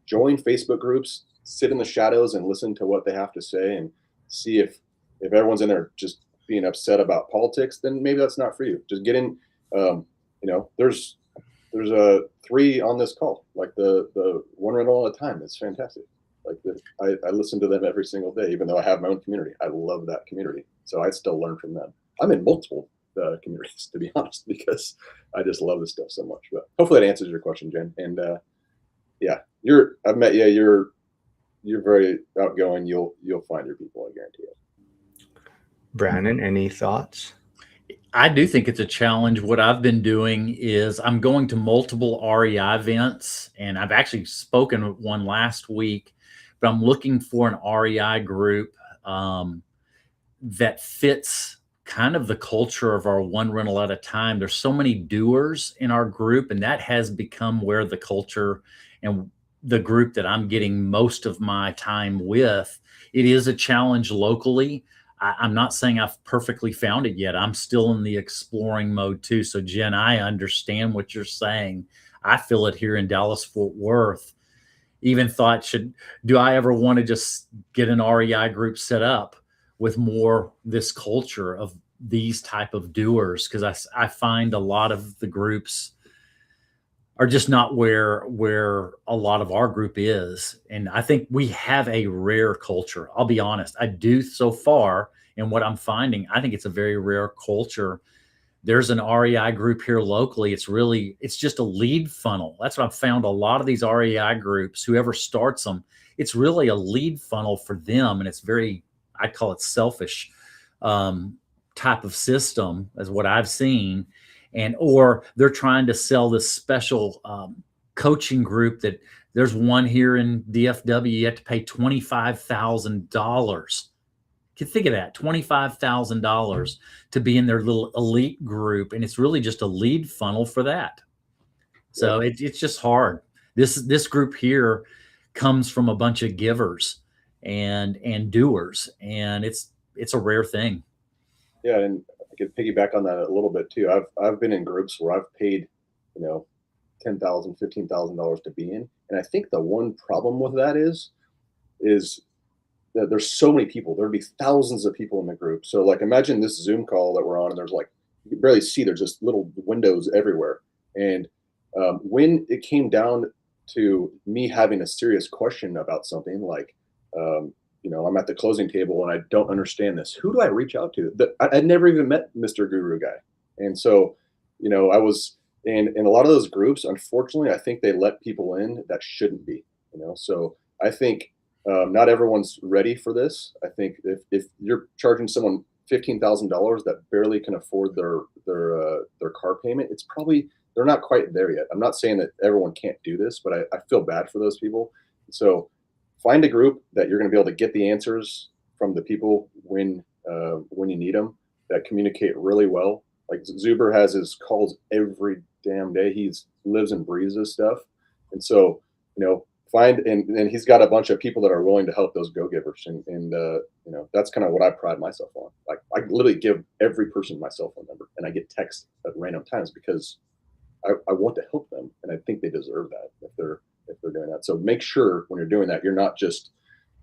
Join Facebook groups, sit in the shadows, and listen to what they have to say, and see if everyone's in there just being upset about politics, then maybe that's not for you. Just get in. There's a three on this call, like the one rental at a time. It's fantastic. Like I listen to them every single day, even though I have my own community. I love that community, so I still learn from them. I'm in multiple communities, to be honest, because I just love this stuff so much. But hopefully that answers your question, Jen. And yeah, I've met you. You're very outgoing. You'll find your people. I guarantee it. Brandon, any thoughts? I do think it's a challenge. What I've been doing is I'm going to multiple REI events, and I've actually spoken at one last week, but I'm looking for an REI group that fits kind of the culture of our one rental at a time. There's so many doers in our group, and that has become where the culture and the group that I'm getting most of my time with. It is a challenge locally. I'm not saying I've perfectly found it yet. I'm still in the exploring mode too. So Jen, I understand what you're saying. I feel it here in Dallas Fort Worth. Even thought, do I ever want to just get an REI group set up with more this culture of these type of doers? Because I find a lot of the groups are just not where a lot of our group is. And I think we have a rare culture. I'll be honest. I do so far. And what I'm finding, I think it's a very rare culture. There's an REI group here locally. It's just a lead funnel. That's what I've found. A lot of these REI groups, whoever starts them, it's really a lead funnel for them. And it's very, I call it selfish type of system, as what I've seen. Or they're trying to sell this special coaching group that there's one here in DFW. You have to pay $25,000. You can think of that, $25,000 to be in their little elite group. And it's really just a lead funnel for that. So it's just hard. This group here comes from a bunch of givers and doers, and it's a rare thing. Yeah, and I could piggyback on that a little bit too. I've been in groups where I've paid, $10,000, $15,000 to be in, and I think the one problem with that is is that there's so many people. There'd be thousands of people in the group. So like imagine this Zoom call that we're on, and there's like you can barely see. There's just little windows everywhere. And when it came down to me having a serious question about something, like I'm at the closing table and I don't understand this. Who do I reach out to? I'd never even met Mr. Guru guy, and so I was in a lot of those groups. Unfortunately, I think they let people in that shouldn't be. So I think not everyone's ready for this. I think if you're charging someone $15,000 that barely can afford their car payment, it's probably they're not quite there yet. I'm not saying that everyone can't do this, but I feel bad for those people. So find a group that you're going to be able to get the answers from the people when you need them, that communicate really well. Like Zuber has his calls every damn day. He lives and breathes this stuff. And so, find, and he's got a bunch of people that are willing to help those go-givers. And that's kind of what I pride myself on. Like I literally give every person my cell phone number, and I get texts at random times because I want to help them. And I think they deserve that if they're doing that. So make sure when you're doing that, you're not just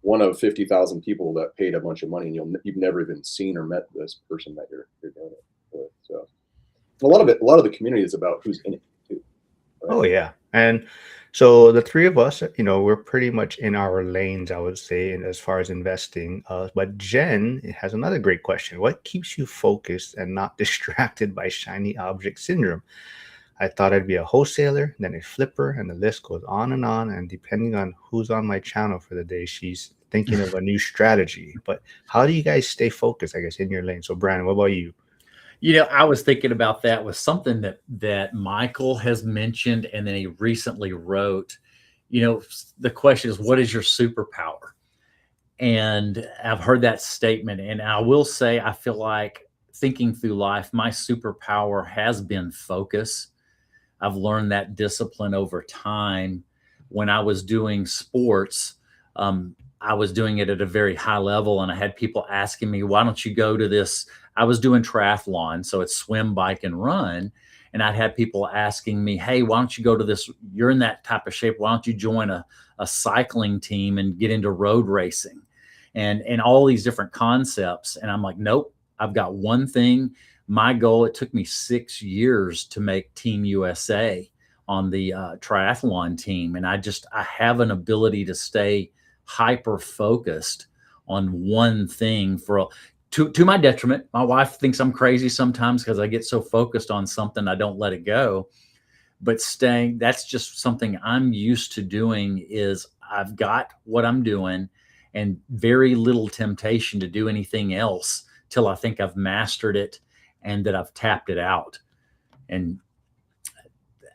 one of 50,000 people that paid a bunch of money and you've never even seen or met this person that you're doing it with. So a lot of the community is about who's in it too. Right? Oh yeah. And so the three of us, we're pretty much in our lanes, I would say, as far as investing. But Jen has another great question. What keeps you focused and not distracted by shiny object syndrome? I thought I'd be a wholesaler, then a flipper, and the list goes on. And depending on who's on my channel for the day, she's thinking of a new strategy. But how do you guys stay focused, I guess, in your lane? So Brandon, what about you? I was thinking about that with something that Michael has mentioned, and then he recently wrote. The question is, what is your superpower? And I've heard that statement, and I will say, I feel like thinking through life, my superpower has been focus. I've learned that discipline over time. When I was doing sports, I was doing it at a very high level, and I had people asking me, why don't you go to this? I was doing triathlon, so it's swim, bike, and run. And I'd have people asking me, hey, why don't you go to this? You're in that type of shape. Why don't you join a cycling team and get into road racing and all these different concepts? And I'm like, nope, I've got one thing. My goal, it took me 6 years to make Team USA on the triathlon team. And I have an ability to stay hyper focused on one thing to my detriment. My wife thinks I'm crazy sometimes because I get so focused on something, I don't let it go. But that's just something I'm used to doing. Is I've got what I'm doing and very little temptation to do anything else till I think I've mastered it and that I've tapped it out. And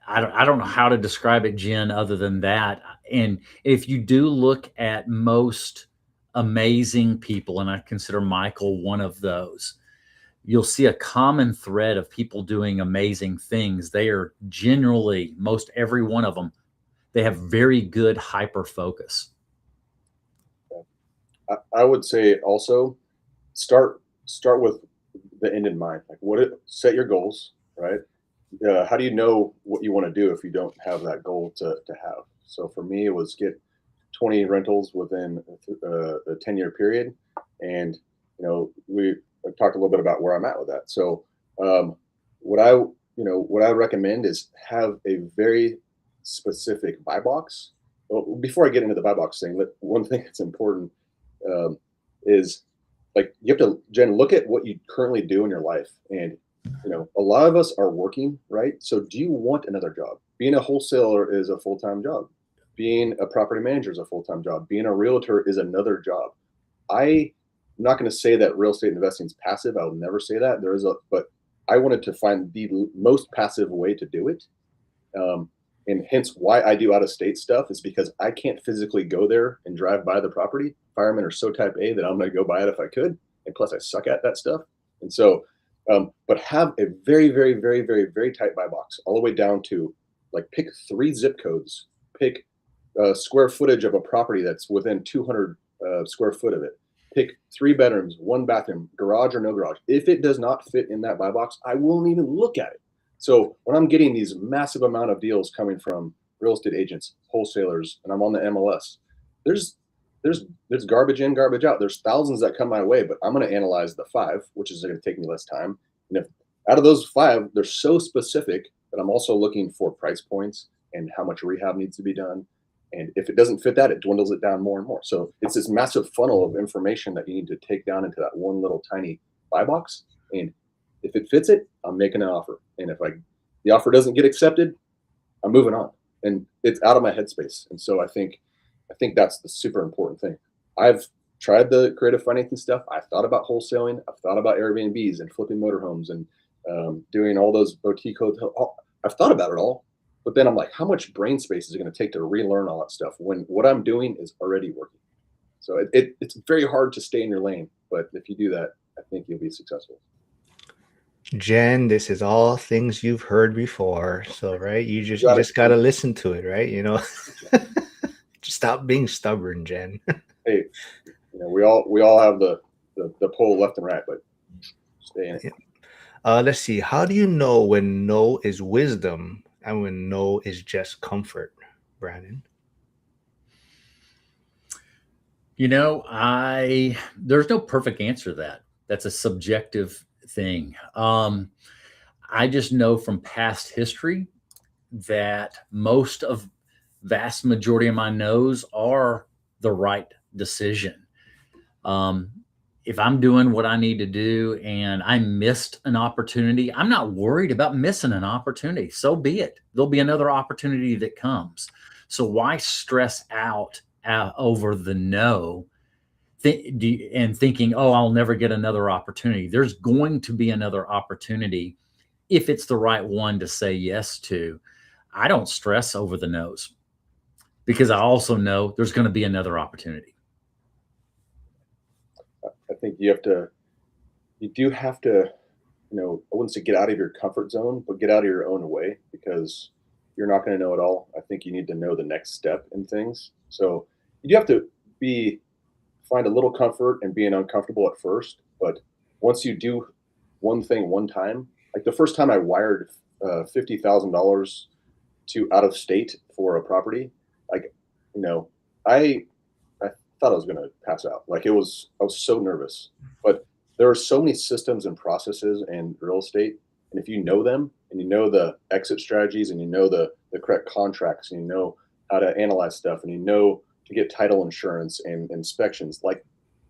I don't know how to describe it, Jen, other than that. And if you do look at most amazing people, and I consider Michael one of those, you'll see a common thread of people doing amazing things. They are generally, most every one of them, they have very good hyper focus. I would say also start with the end in mind. Like set your goals, right? How do you know what you want to do if you don't have that goal to have? So for me, it was get 20 rentals within a 10-year period. And, we talked a little bit about where I'm at with that. So what I recommend is have a very specific buy box. Well, before I get into the buy box thing, one thing that's important is like you have to, Jen, look at what you currently do in your life. And a lot of us are working, right? So do you want another job? Being a wholesaler is a full-time job. Being a property manager is a full-time job. Being a realtor is another job. I'm not going to say that real estate investing is passive. I'll never say that. But I wanted to find the most passive way to do it. And hence why I do out-of-state stuff is because I can't physically go there and drive by the property. Firemen are so type A that I'm going to go buy it if I could. And plus I suck at that stuff. And so, but have a very, very, very, very, very tight buy box all the way down to like pick 3 zip codes, pick square footage of a property that's within 200 square foot of it. Pick 3 bedrooms, 1 bathroom, garage or no garage. If it does not fit in that buy box, I won't even look at it. So when I'm getting these massive amount of deals coming from real estate agents, wholesalers, and I'm on the MLS, there's there's garbage in, garbage out. There's thousands that come my way, but I'm going to analyze the 5, which is going to take me less time. And if out of those 5, they're so specific that I'm also looking for price points and how much rehab needs to be done. And if it doesn't fit that, it dwindles it down more and more. So it's this massive funnel of information that you need to take down into that one little tiny buy box. And if it fits it, I'm making an offer. And if the offer doesn't get accepted, I'm moving on. And it's out of my headspace. And so I think that's the super important thing. I've tried the creative financing stuff. I've thought about wholesaling. I've thought about Airbnbs and flipping motorhomes and doing all those boutique hotels. I've thought about it all, but then I'm like, how much brain space is it going to take to relearn all that stuff when what I'm doing is already working? So it's very hard to stay in your lane, but if you do that, I think you'll be successful. Jen, this is all things you've heard before. So, right, you just got to listen to it, right? Just stop being stubborn, Jen. Hey, we all have the pole left and right, but stay in it. Let's see. How do you know when no is wisdom and when no is just comfort, Brannon? There's no perfect answer to that. That's a subjective thing. I just know from past history that vast majority of my no's are the right decision. If I'm doing what I need to do and I missed an opportunity, I'm not worried about missing an opportunity. So be it. There'll be another opportunity that comes. So why stress out over the no and thinking, oh, I'll never get another opportunity? There's going to be another opportunity if it's the right one to say yes to. I don't stress over the no's because I also know there's going to be another opportunity. I think you do have to, I wouldn't say get out of your comfort zone, but get out of your own way, because you're not going to know it all. I think you need to know the next step in things. So you do have to find a little comfort in being uncomfortable at first. But once you do one thing one time, like the first time I wired $50,000 to out of state for a property, I thought I was going to pass out. I was so nervous, but there are so many systems and processes in real estate. And if you know them and you know the exit strategies and you know the correct contracts and you know how to analyze stuff and you know to get title insurance and inspections,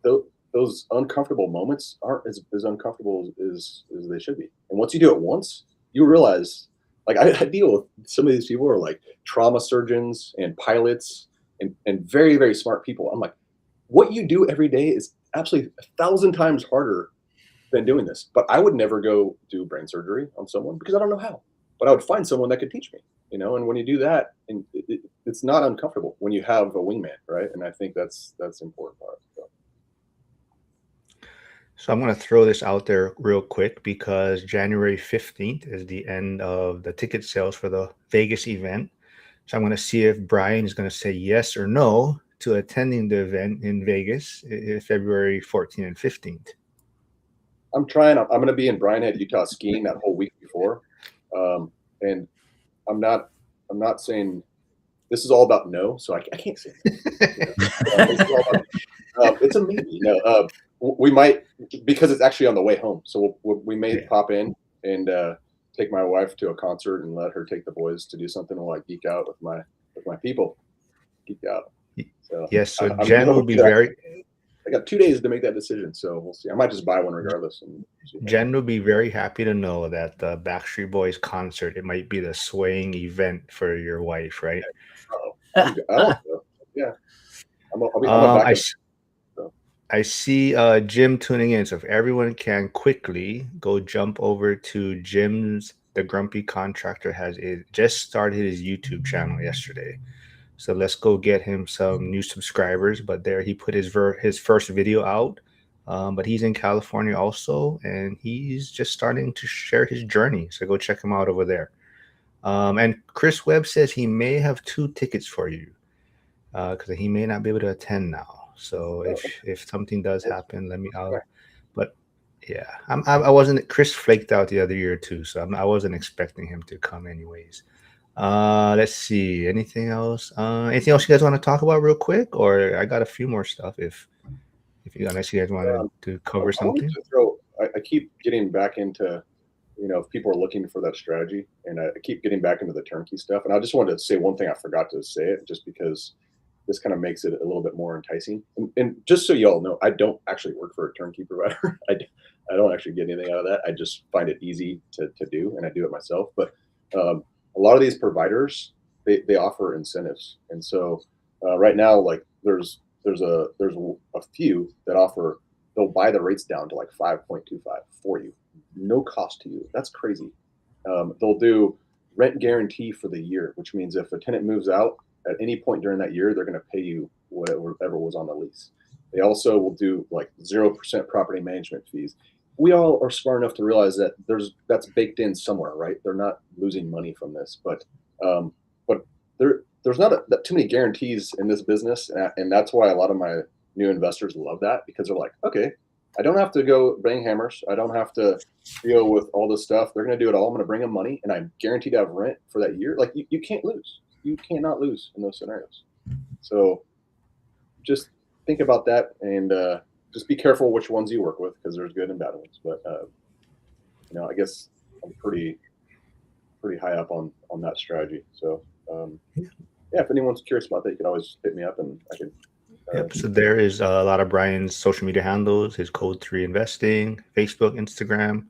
those uncomfortable moments aren't as uncomfortable as they should be. And once you do it once, you realize, I deal with some of these people who are like trauma surgeons and pilots and very, very smart people. I'm like, what you do every day is absolutely 1,000 times harder than doing this. But I would never go do brain surgery on someone because I don't know how. But I would find someone that could teach me, and when you do that, and it's not uncomfortable when you have a wingman, right? And I think that's the important part. So I'm going to throw this out there real quick because January 15th is the end of the ticket sales for the Vegas event. So I'm going to see if Brian is going to say yes or no to attending the event in Vegas February 14th and 15th. I'm trying. I'm going to be in Bryan Head, Utah, skiing that whole week before, and I'm not saying this is all about no, so I can't say no. It's a maybe. We might, because it's actually on the way home, so we may pop in and take my wife to a concert and let her take the boys to do something while I geek out with my people. Geek out. So yes, so Jen will be very. I got 2 days to make that decision, so we'll see. I might just buy one regardless. Jen will be very happy to know that the Backstreet Boys concert, it might be the swaying event for your wife, right? Yeah. I see Jim tuning in. So if everyone can quickly go jump over to Jim's, the Grumpy Contractor just started his YouTube channel yesterday. So let's go get him some new subscribers. But there he put his first video out. But he's in California also, and he's just starting to share his journey. So go check him out over there. And Chris Webb says he may have 2 tickets for you because he may not be able to attend now. So if something does happen, let me know. But yeah, I wasn't. Chris flaked out the other year too, so I wasn't expecting him to come anyways. Let's see. Anything else? Anything else you guys want to talk about real quick? Or I got a few more stuff if unless you guys wanted to cover I wanted something. to throw. I keep getting back into, if people are looking for that strategy, and I keep getting back into the turnkey stuff. And I just wanted to say one thing. I forgot to say it, just because this kind of makes it a little bit more enticing. And just so y'all know, I don't actually work for a turnkey provider. I don't actually get anything out of that. I just find it easy to do, and I do it myself. But a lot of these providers, they offer incentives, and so right now, like there's a few that offer, they'll buy the rates down to like 5.25 for you, no cost to you. That's crazy. They'll do rent guarantee for the year, which means if a tenant moves out at any point during that year, they're going to pay you whatever was on the lease. They also will do like 0% property management fees. We all are smart enough to realize that that's baked in somewhere, right? They're not losing money from this, but there's not too many guarantees in this business, and that's why a lot of my new investors love that, because they're like, okay, I don't have to go bang hammers. I don't have to deal with all this stuff. They're going to do it all. I'm going to bring them money, and I'm guaranteed to have rent for that year. Like you can't lose. You cannot lose in those scenarios. So just think about that, and just be careful which ones you work with, because there's good and bad ones. But I guess I'm pretty high up on that strategy. So yeah, if anyone's curious about that, you can always hit me up, and I can. Yep. So there is a lot of Brian's social media handles, his Code3 Investing, Facebook, Instagram.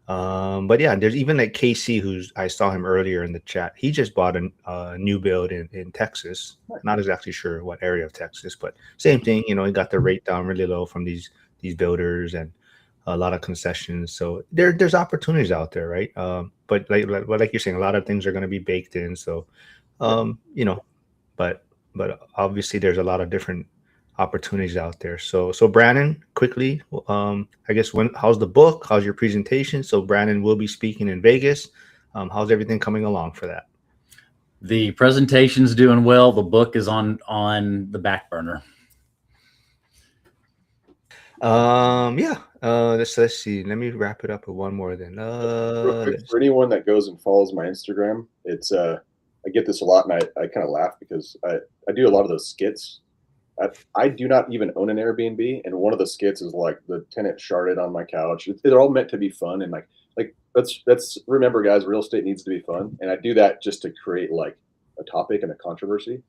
But yeah, there's even like Casey, I saw him earlier in the chat. He just bought a new build in Texas. Not exactly sure what area of Texas, but same thing. He got the rate down really low from these builders and a lot of concessions. So there's opportunities out there, right? But like you're saying, a lot of things are going to be baked in. So, but obviously there's a lot of different opportunities out there. So Brannon, quickly, I guess how's the book? How's your presentation? So Brannon will be speaking in Vegas. How's everything coming along for that? The presentation's doing well. The book is on the back burner. Yeah. Let's see. Let me wrap it up with one more then. Real quick, for anyone that goes and follows my Instagram, it's I get this a lot, and I kind of laugh because I do a lot of those skits. I do not even own an Airbnb, and one of the skits is like the tenant sharded on my couch. They're all meant to be fun, and like let's remember, guys, real estate needs to be fun, and I do that just to create like a topic and a controversy.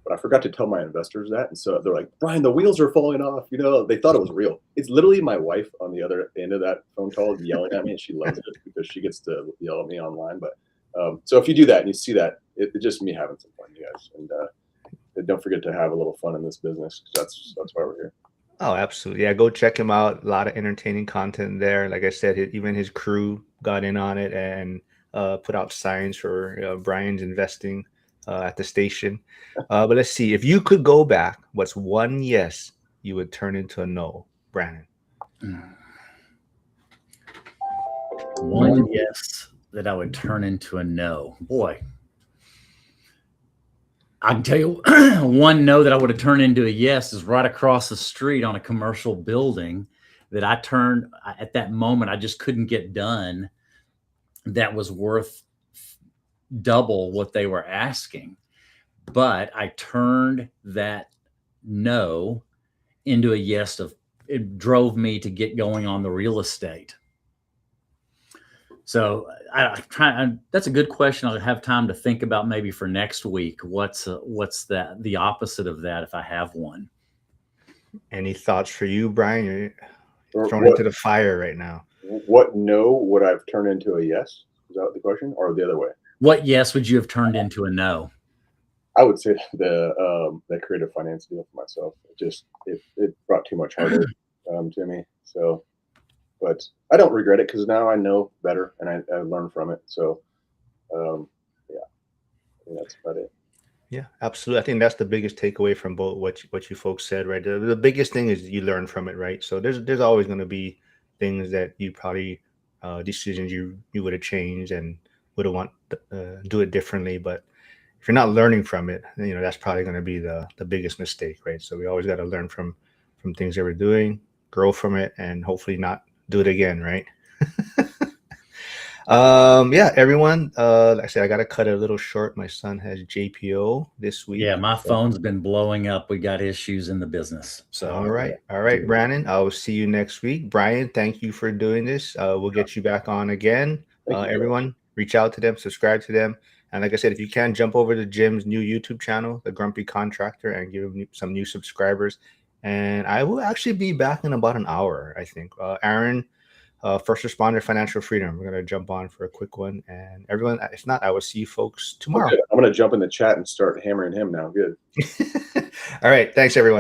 But I forgot to tell my investors that, and so they're like, "Brian, the wheels are falling off." They thought it was real. It's literally my wife on the other end of that phone call yelling at me, and she loves it because she gets to yell at me online. But so if you do that and you see that, it's just me having some fun, you guys, and don't forget to have a little fun in this business, because that's why we're here. Oh, absolutely. Yeah, go check him out. A lot of entertaining content there. Like I said, even his crew got in on it and put out signs for Brian's investing at the station. But let's see. If you could go back, what's one yes you would turn into a no, Brannon? One yes that I would turn into a no. Boy, I can tell you one no that I would have turned into a yes is right across the street on a commercial building that at that moment, I just couldn't get done. That was worth double what they were asking. But I turned that no into a yes. It drove me to get going on the real estate. So that's a good question. I'll have time to think about maybe for next week. What's the opposite of that, if I have one? Any thoughts for you, Brian? You're thrown into the fire right now. What no would I've turned into a yes? Is that the question, or the other way? What yes would you have turned into a no? I would say the creative finance deal for myself. It brought too much heartache to me. So, but I don't regret it, because now I know better and I learned from it. So, yeah, I think that's about it. Yeah, absolutely. I think that's the biggest takeaway from both what you folks said, right? The biggest thing is you learn from it, right? So there's always going to be things that you probably decisions you would have changed and would have want do it differently. But if you're not learning from it, then, that's probably going to be the biggest mistake, right? So we always got to learn from things that we're doing, grow from it, and hopefully not do it again, right? Yeah, everyone. Like I said, I gotta cut it a little short. My son has JPO this week. Yeah, my phone's been blowing up. We got issues in the business. So All right, Brannon. I will see you next week. Brian, thank you for doing this. We'll get you back on again. Thank you. Everyone, reach out to them, subscribe to them, and like I said, if you can, jump over to Jim's new YouTube channel, The Grumpy Contractor, and give him some new subscribers. And I will actually be back in about an hour, I think. Aaron, First Responder Financial Freedom. We're gonna jump on for a quick one, and everyone. If not, I will see you folks tomorrow. Okay. I'm going to jump in the chat and start hammering him now. Good. All right, thanks everyone.